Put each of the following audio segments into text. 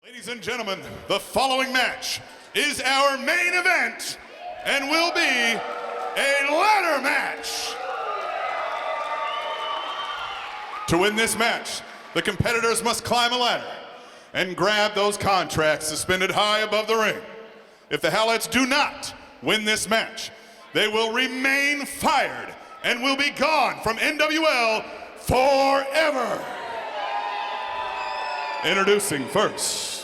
Ladies and gentlemen, the following match is our main event and will be a ladder match. To win this match, the competitors must climb a ladder and grab those contracts suspended high above the ring. If the Howletts do not win this match, they will remain fired and will be gone from NWL forever. Introducing first.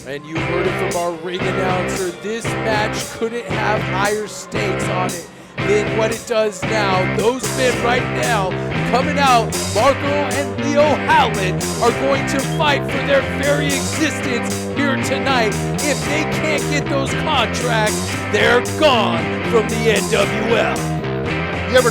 And you heard it from our ring announcer, this match couldn't have higher stakes on it than what it does now. Those men right now coming out, Marco and Leo Howlett, are going to fight for their very existence here tonight. If they can't get those contracts, they're gone from the NWL. You ever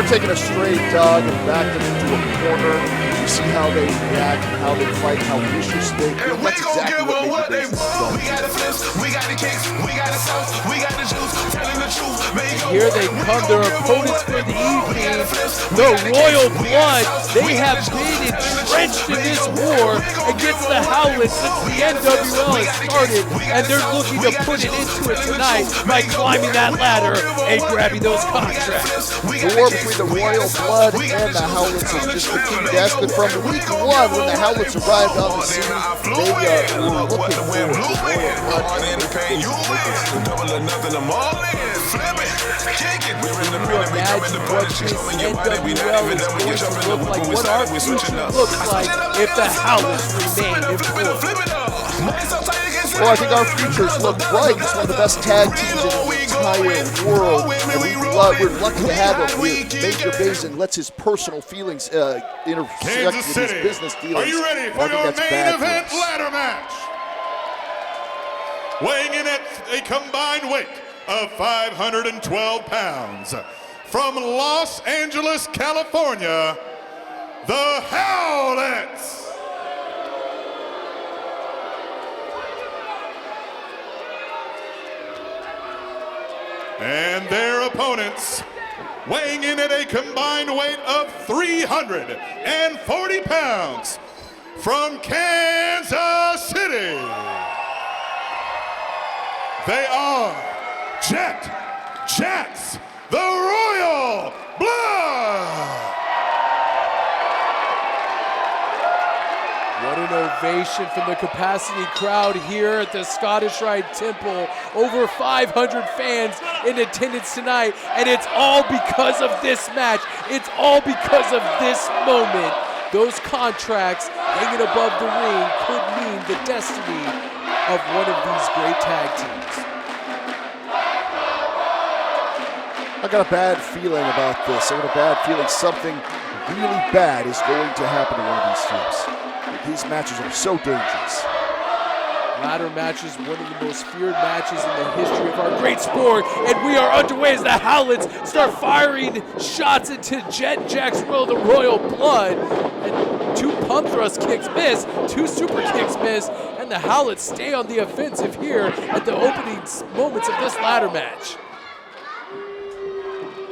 taken a stray dog and backed them into a corner? You see how they react, how they fight, how vicious they feel. That's exactly what they want. We got the flips, we got the kicks, we got the sauce, we got the juice, telling the truth. Here they come, their opponents for the evening, the Royal Blood. They have been entrenched in this war against the Howletts since the NWL has started, and they're looking to put it into it tonight by climbing that ladder and grabbing those contracts. The war between the Royal Blood and the Howletts has just continued to escalate. From week one, when the Howletts arrived on the scene, they were looking forward to Royal Blood. Can you imagine what this NWL is going to look like, what our future looks like if the Howletts remain in full? Well, I think our futures look bright. It's one of the best tag teams in the entire world, and we're lucky to have him. Major Bazin lets his personal feelings intersect with his business dealings. Are you ready for your main event ladder match? Weighing in at a combined weight of 512 pounds, from Los Angeles, California, the Howletts. And their opponents, weighing in at a combined weight of 340 pounds, from Kansas City, they are Jets, the Royal Blood. What an ovation from the capacity crowd here at the Scottish Rite Temple. Over 500 fans in attendance tonight, and it's all because of this match. It's all because of this moment. Those contracts hanging above the ring could mean the destiny of one of these great tag teams. I got a bad feeling about this. I got a bad feeling something really bad is going to happen to one of these teams. These matches are so dangerous. Ladder match is one of the most feared matches in the history of our great sport, and we are underway as the Howletts start firing shots into Jack's Royal, the Royal Blood, and 2 pump thrust kicks miss, 2 super kicks miss, and the Howletts stay on the offensive here at the opening moments of this ladder match.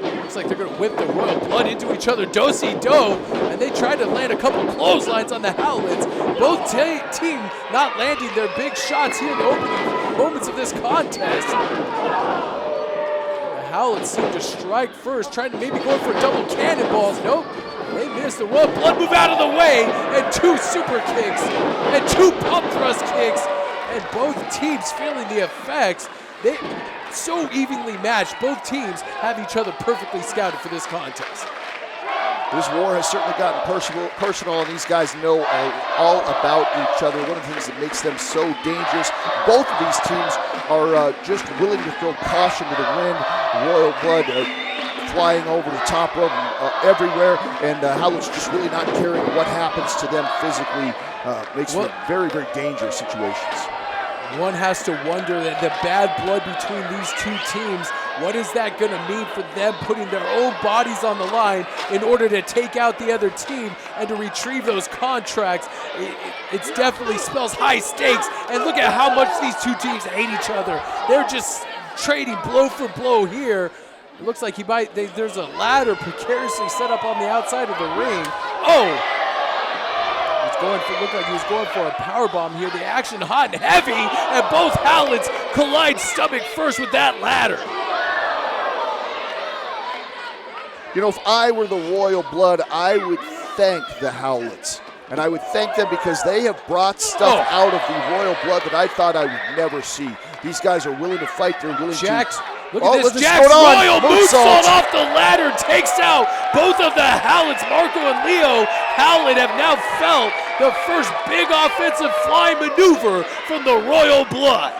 Looks like they're going to whip the Royal Blood into each other, do-si-do, and they try to land a couple clotheslines on the Howletts. Both team not landing their big shots here in the opening moments of this contest. The Howletts seem to strike first, trying to maybe go for double cannonballs. Nope, they missed. The Royal Blood move out of the way, and 2 super kicks, and 2 pump thrust kicks, and both teams feeling the effects. They so evenly matched. Both teams have each other perfectly scouted for this contest. This war has certainly gotten personal, and these guys know all about each other. One of the things that makes them so dangerous, both of these teams are just willing to throw caution to the wind. Royal Blood flying over the top rope everywhere, and Howlett's just really not caring what happens to them physically. Makes for very, very dangerous situations. One has to wonder that the bad blood between these 2 teams, what is that going to mean for them putting their own bodies on the line in order to take out the other team and to retrieve those contracts? It definitely spells high stakes, and look at how much these 2 teams hate each other. They're just trading blow for blow here. It looks like there's a ladder precariously set up on the outside of the ring. Oh! Looked like he was going for a powerbomb here. The action hot and heavy, and both Howletts collide stomach first with that ladder. You know, if I were the Royal Blood, I would thank the Howletts. And I would thank them because they have brought stuff out of the Royal Blood that I thought I would never see. These guys are willing to fight. They're willing Jax, to... look at this. Jax Royal moonsault off the ladder, takes out both of the Howletts. Marco and Leo Howlett have now felt the first big offensive flying maneuver from the Royal Blood.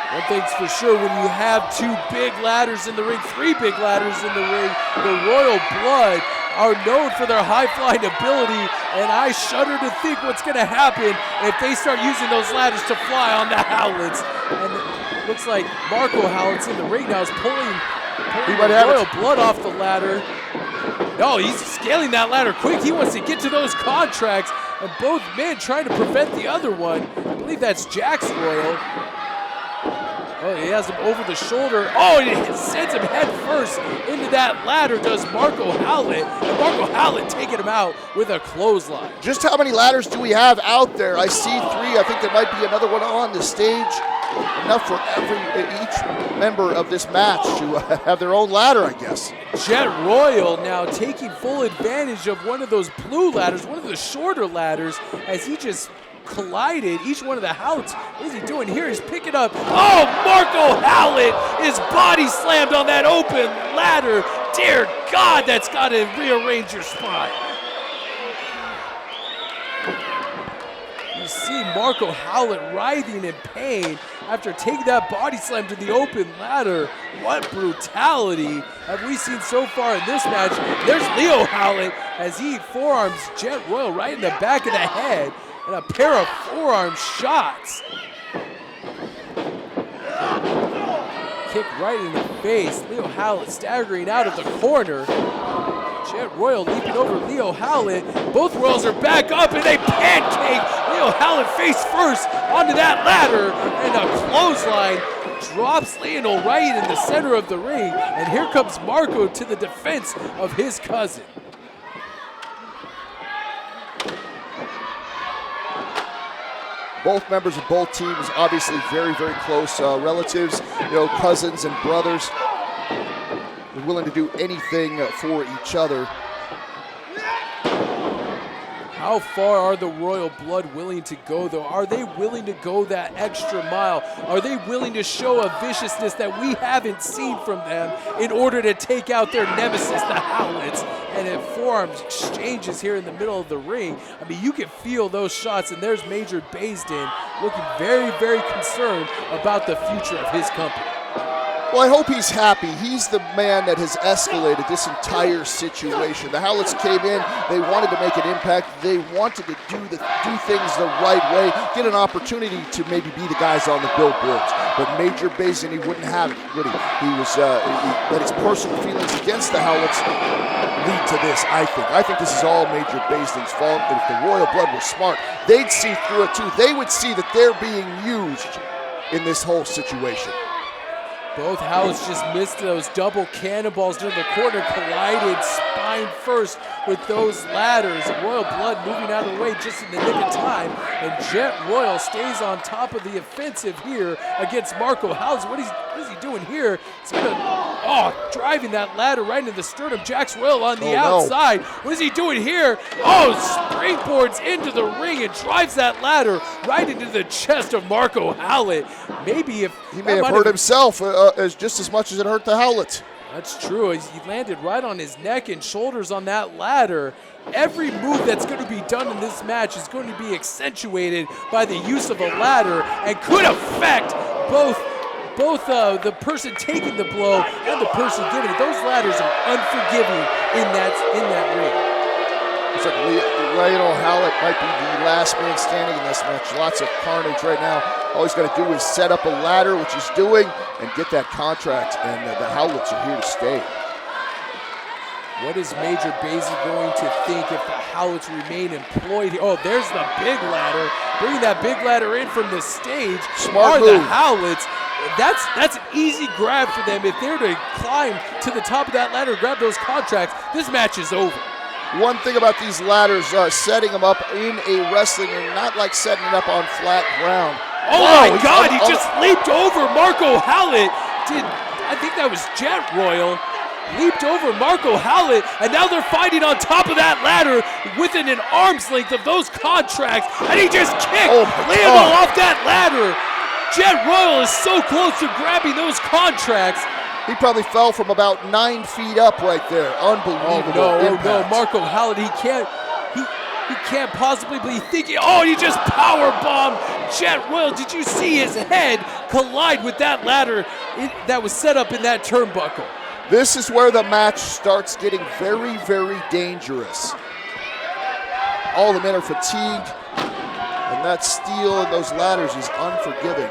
One thing's for sure, when you have two big ladders in the ring, three big ladders in the ring, the Royal Blood are known for their high-flying ability, and I shudder to think what's going to happen if they start using those ladders to fly on the Howletts. And it looks like Marco Howlett's in the ring now, is pulling the Royal Blood off the ladder. No, he's scaling that ladder quick. He wants to get to those contracts, and both men trying to prevent the other one. I believe that's Jax Royal. Oh, he has him over the shoulder. Oh, he sends him head first into that ladder, does Marco Howlett. And Marco Howlett taking him out with a clothesline. Just how many ladders do we have out there? I see 3. I think there might be another one on the stage. Enough for each member of this match to have their own ladder, I guess. Jet Royal now taking full advantage of one of those blue ladders, one of the shorter ladders, as he just collided each one of the Howletts. What is he doing here? He's picking up. Oh, Marco Howlett is body slammed on that open ladder. Dear God, that's got to rearrange your spine. You see Marco Howlett writhing in pain after taking that body slam to the open ladder. What brutality have we seen so far in this match? There's Leo Howlett as he forearms Jet Royal right in the back of the head. And a pair of forearm shots. Kick right in the face. Leo Howlett staggering out of the corner. Jet Royal leaping over Leo Howlett. Both Royals are back up and they pancake Leo Howlett face first onto that ladder. And a clothesline drops Lionel right in the center of the ring. And here comes Marco to the defense of his cousin. Both members of both teams, obviously very, very close relatives, you know, cousins and brothers. They're willing to do anything for each other. How far are the Royal Blood willing to go, though? Are they willing to go that extra mile? Are they willing to show a viciousness that we haven't seen from them in order to take out their nemesis, the Howletts? And if forearms exchanges here in the middle of the ring, I mean, you can feel those shots, and there's Major Baisden looking very, very concerned about the future of his company. Well, I hope he's happy. He's the man that has escalated this entire situation. The Howletts came in, they wanted to make an impact, they wanted to do things the right way, get an opportunity to maybe be the guys on the billboards. But Major Baisden, he wouldn't have it, would he? He let his personal feelings against the Howletts lead to this, I think. I think this is all Major Baisden's fault. And if the Royal Blood were smart, they'd see through it too. They would see that they're being used in this whole situation. Both Howletts just missed those double cannonballs near the corner, collided spine first with those ladders. Royal Blood moving out of the way just in the nick of time. And Jet Royal stays on top of the offensive here against Marco Howlett. What is he doing here? He's driving that ladder right into the sternum. Jax Royal on the outside. No. What is he doing here? Oh, springboards into the ring and drives that ladder right into the chest of Marco Howlett. Maybe if he may have hurt himself just as much as it hurt the Howletts. That's true. He landed right on his neck and shoulders on that ladder. Every move that's going to be done in this match is going to be accentuated by the use of a ladder and could affect both the person taking the blow and the person giving it. Those ladders are unforgiving in that ring. Looks like Lionel Howlett might be the last man standing in this match. Lots of carnage right now. All he's got to do is set up a ladder, which he's doing, and get that contract, and the Howletts are here to stay. What is Major Baisden going to think if the Howletts remain employed? Oh, there's the big ladder. Bringing that big ladder in from the stage. Smart move. The Howletts. that's an easy grab for them. If they're to climb to the top of that ladder, grab those contracts, this match is over. One thing about these ladders, setting them up in a wrestling ring, not like setting it up on flat ground. Oh my God, he just leaped over Marco Howlett. I think that was Jet Royal. Leaped over Marco Howlett, and now they're fighting on top of that ladder within an arm's length of those contracts, and he just kicked Lionel off that ladder. Jet Royal is so close to grabbing those contracts. He probably fell from about 9 feet up right there. Unbelievable impact. No, Marco Howlett, he can't possibly be thinking, he just power bombed Jet Royal. Did you see his head collide with that ladder that was set up in that turnbuckle? This is where the match starts getting very, very dangerous. All the men are fatigued, and that steel and those ladders is unforgiving.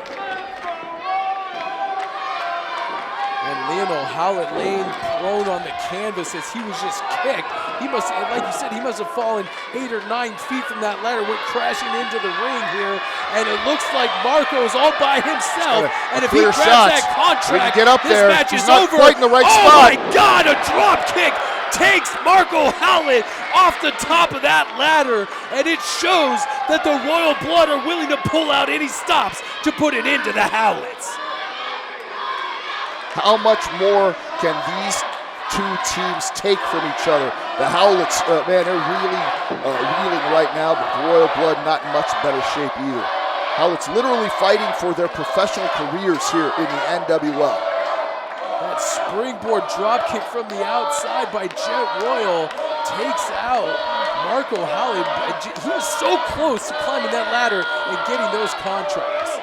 And Lionel Howlett laying prone on the canvas as he was just kicked. He must, like you said, he must have fallen 8 or 9 feet from that ladder, went crashing into the ring here. And it looks like Marco is all by himself. And if he grabs that contract, get up this there. match is He's not over. quite in the right spot. Oh my God, a drop kick takes Marco Howlett off the top of that ladder. And it shows that the Royal Blood are willing to pull out any stops to put it into the Howletts. How much more can these two teams take from each other? The Howletts, man, they're really reeling right now, but the Royal Blood not in much better shape either. Howletts literally fighting for their professional careers here in the NWL. That springboard dropkick from the outside by Jet Royal takes out Marco Howlett. He was so close to climbing that ladder and getting those contracts.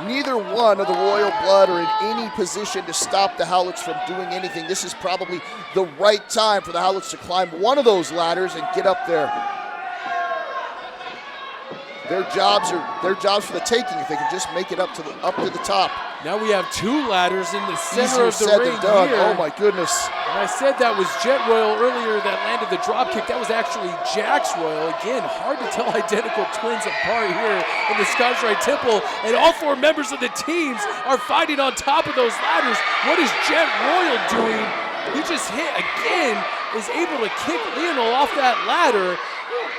Neither one of the Royal Blood are in any position to stop the Howletts from doing anything. This is probably the right time for the Howletts to climb one of those ladders and get up there. Their jobs for the taking if they can just make it up to the top. Now we have 2 ladders in the center of the said ring than done. here. Oh my goodness. And I said that was Jet Royal earlier that landed the dropkick. That was actually Jax Royal. Again, hard to tell identical twins apart here in the Scottish Rite Temple. And all 4 members of the teams are fighting on top of those ladders. What is Jet Royal doing? He just hit again, is able to kick Lionel off that ladder.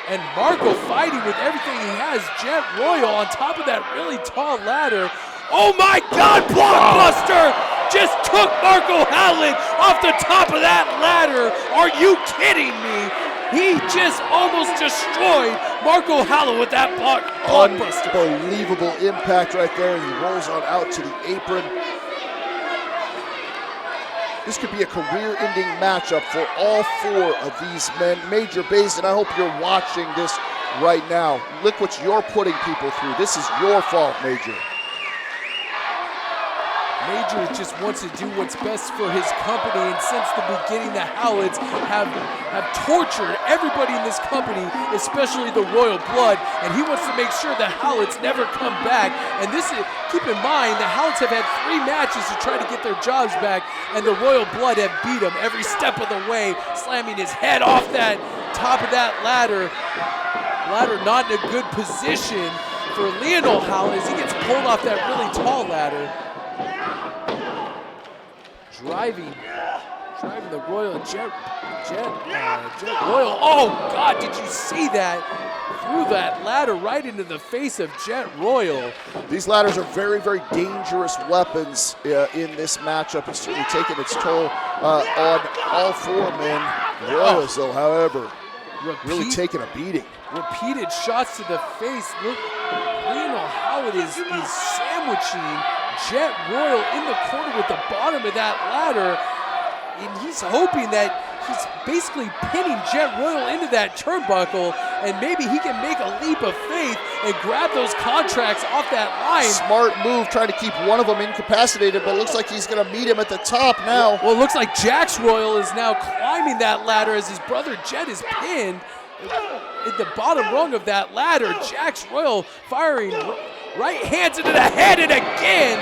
And Marco fighting with everything he has. Jet Royal on top of that really tall ladder. Oh my God, Blockbuster just took Marco Howlett off the top of that ladder. Are you kidding me? He just almost destroyed Marco Howlett with that Blockbuster. Unbelievable impact right there, and he rolls on out to the apron. This could be a career-ending matchup for all 4 of these men. Major Bays, and I hope you're watching this right now. Look what you're putting people through. This is your fault, Major. Major just wants to do what's best for his company, and since the beginning, the Howletts have tortured everybody in this company, especially the Royal Blood, and he wants to make sure the Howletts never come back. And this is, keep in mind, the Howletts have had 3 matches to try to get their jobs back, and the Royal Blood have beat him every step of the way, slamming his head off that top of that ladder. Ladder not in a good position for Lionel Howlett as he gets pulled off that really tall ladder. Driving the Royal Jet Royal. Oh God, did you see that? Threw that ladder right into the face of Jet Royal. These ladders are very, very dangerous weapons in this matchup. It's certainly taken its toll on all 4 men. Royals, though, however, really taking a beating. Repeated shots to the face. Look, Lionel Howlett is sandwiching Jet Royal in the corner with the bottom of that ladder, and he's hoping that he's basically pinning Jet Royal into that turnbuckle, and maybe he can make a leap of faith and grab those contracts off that line. Smart move, trying to keep one of them incapacitated, but it looks like he's going to meet him at the top now. Well, it looks like Jax Royal is now climbing that ladder as his brother Jet is pinned at the bottom rung of that ladder. Jax Royal firing right hands into the head, and again,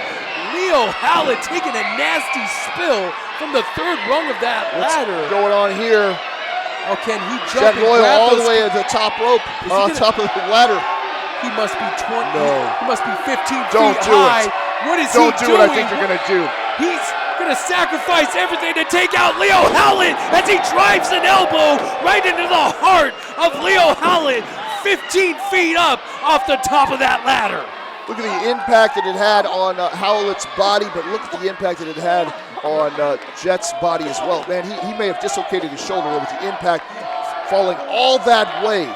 Leo Howlett taking a nasty spill from the 3rd rung of that ladder. What's going on here? Oh, can he jump Jet Royal and grab all those the way at the top rope, on top of the ladder. He must be 20. No. He must be 15 Don't feet do high. it. What is Don't he do doing? what I think you're going to do. He's going to sacrifice everything to take out Leo Howlett as he drives an elbow right into the heart of Leo Howlett, 15 feet up off the top of that ladder. Look at the impact that it had on Howlett's body, but look at the impact that it had on Jet's body as well. Man, he may have dislocated his shoulder with the impact falling all that way.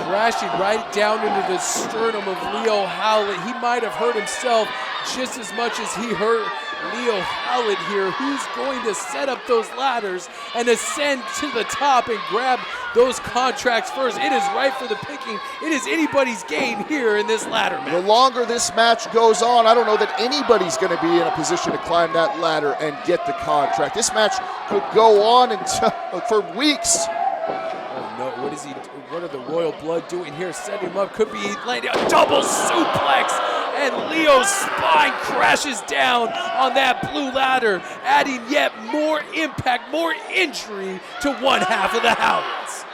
Crashing right down into the sternum of Leo Howlett. He might have hurt himself just as much as he hurt Leo Howlett here. Who's going to set up those ladders and ascend to the top and grab those contracts first? It is right for the picking. It is anybody's game here in this ladder match. The longer this match goes on, I don't know that anybody's going to be in a position to climb that ladder and get the contract. This match could go on until, for weeks. Oh no, what is he? What are the Royal Blood doing here? Setting him up, could be landing a double suplex, and Leo's spine crashes down on that blue ladder, adding yet more impact, more injury to one half of the Howletts.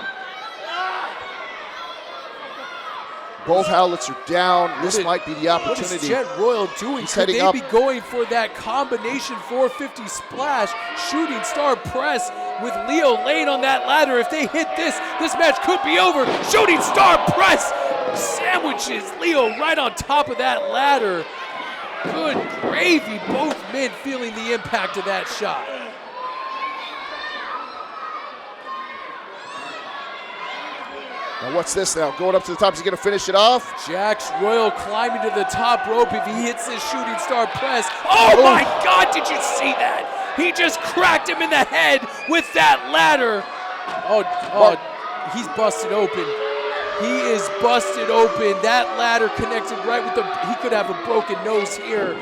Both Howletts are down. This might be the What opportunity. is Jet Royal doing? He's Could heading they up. be going for that combination 450 splash, shooting star press with Leo laying on that ladder? If they hit this match could be over. Shooting star press sandwiches Leo right on top of that ladder. Good gravy, both men feeling the impact of that shot. Now what's this now? Going up to the top, is he going to finish it off? Jax Royal climbing to the top rope if he hits this shooting star press. Oh my God, did you see that? He just cracked him in the head with that ladder. He's busted open. He is busted open. That ladder connected right with he could have a broken nose here.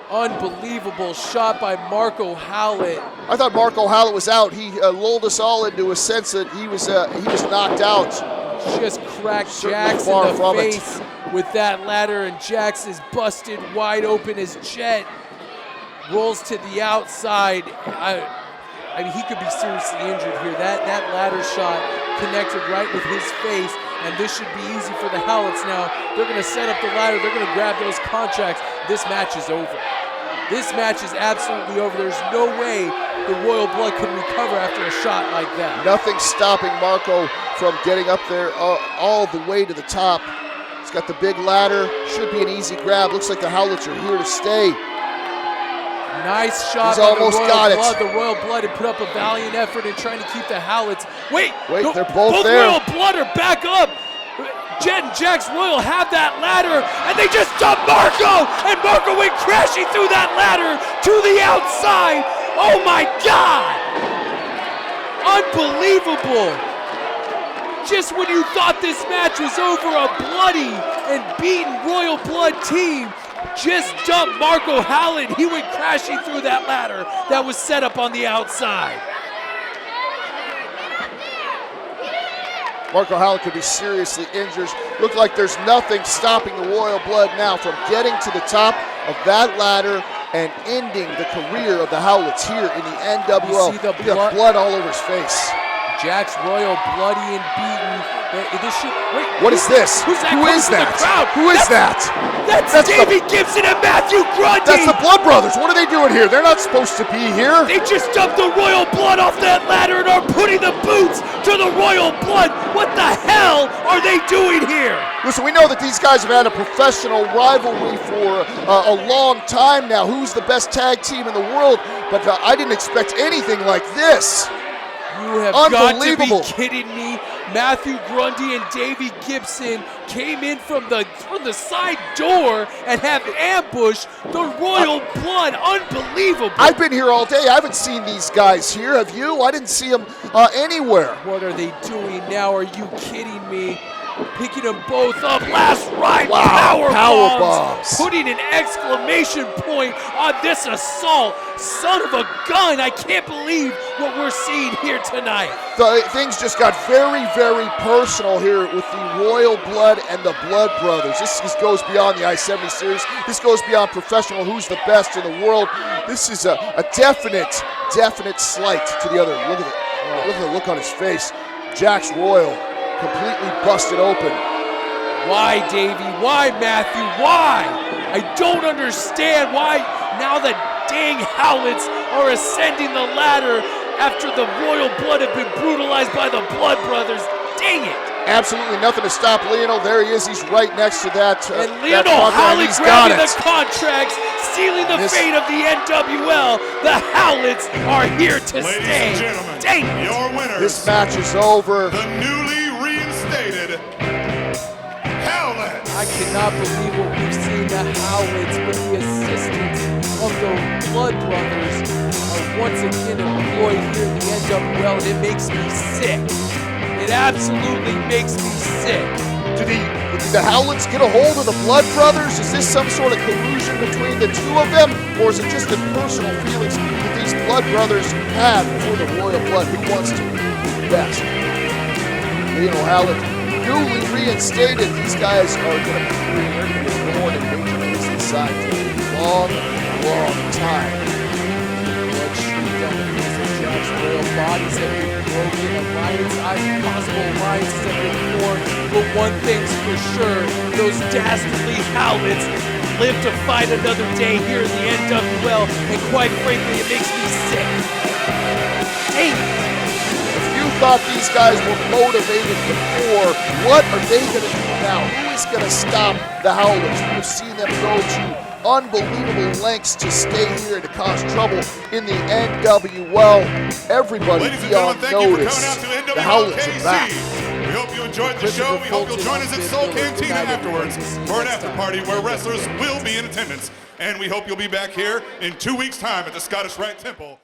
Unbelievable shot by Marco Howlett. I thought Marco Howlett was out. He lulled us all into a sense that he was knocked out. Just cracked Certainly Jax far in the from it. face with that ladder, and Jax is busted wide open as Jet rolls to the outside. I mean, he could be seriously injured here. That ladder shot connected right with his face, and this should be easy for the Howletts now. They're going to set up the ladder. They're going to grab those contracts. This match is over. This match is absolutely over. There's no way the Royal Blood can recover after a shot like that. Nothing stopping Marco from getting up there all the way to the top. He's got the big ladder. Should be an easy grab. Looks like the Howletts are here to stay. Nice shot He's by the almost Royal got it. Blood. The Royal Blood had put up a valiant effort in trying to keep the Howletts. Wait, no, they're both there. Royal Blood are back up. Jet and Jax Royal have that ladder, and they just dumped Marco, and Marco went crashing through that ladder to the outside. Oh my God! Unbelievable. Just when you thought this match was over, a bloody and beaten Royal Blood team just dumped Marco Howlett. He went crashing through that ladder that was set up on the outside. Marco Howlett could be seriously injured. Look like there's nothing stopping the Royal Blood now from getting to the top of that ladder and ending the career of the Howletts here in the NWL. You see the He got blood all over his face. Jax Royal bloody and beaten. What is this? Who's that? Who is coming from that? the crowd? Who is that? That's Davey Gibson and Matthew Grundy. That's the Blood Brothers. What are they doing here? They're not supposed to be here. They just dumped the Royal Blood off that ladder and are putting the boots to the Royal Blood. What the hell are they doing here? Listen, we know that these guys have had a professional rivalry for a long time now. Who's the best tag team in the world? But I didn't expect anything like this. You have got to Unbelievable. be kidding me. Matthew Grundy and Davey Gibson came in from the side door and have ambushed the Royal Blood. Unbelievable. I've been here all day. I haven't seen these guys here. Have you? I didn't see them anywhere. What are they doing now? Are you kidding me? Picking them both up. Last ride. Wow, Power bombs. Putting an exclamation point on this assault. Son of a gun. I can't believe what we're seeing here tonight. Things just got very, very personal here with the Royal Blood and the Blood Brothers. This just goes beyond the I-70 series. This goes beyond professional. Who's the best in the world? This is a definite slight to the other. Look at the look on his face. Jax Royal. completely busted open. Why, Davey? Why, Matthew? Why? I don't understand why now the dang Howletts are ascending the ladder after the royal blood had been brutalized by the Blood Brothers. Dang it! Absolutely nothing to stop Lionel. There he is. He's right next to that. And Lionel Howlett grabbing the contracts, sealing the fate of the NWL. The Howletts are here to Ladies stay. and gentlemen, Dang it. your winners. This match is over. The newly reinstated Howletts. I cannot believe what we've seen. The Howletts, with the assistance of the Blood Brothers, are once again employed here in the NWL, and it makes me sick. It absolutely makes me sick. Did the Howletts get a hold of the Blood Brothers? Is this some sort of collusion between the two of them? Or is it just the personal feelings that these Blood Brothers have for the royal blood? Who wants to be best? Lionel Howlett, newly reinstated. These guys are going to be free. They're going to be born in Major League inside for a long, long time. Blood streaked down the face of Jack's royal bodies have been broken. Possible alliances have been formed. But one thing's for sure, those dastardly Howletts live to fight another day here in the NWL, and quite frankly, it makes me sick. Hey! If you thought these guys were motivated before, what are they going to do now? Who is going to stop the Howletts? We've seen them go to unbelievable lengths to stay here and to cause trouble in the NWL. Everybody Ladies and be on gentlemen, thank you for notice. coming out to The Howletts are NWL back. KC. We hope you enjoyed the show. We hope you'll join us at Soul Cantina afterwards for an after party where wrestlers will be in attendance. And we hope you'll be back here in 2 weeks' time at the Scottish Rite Temple.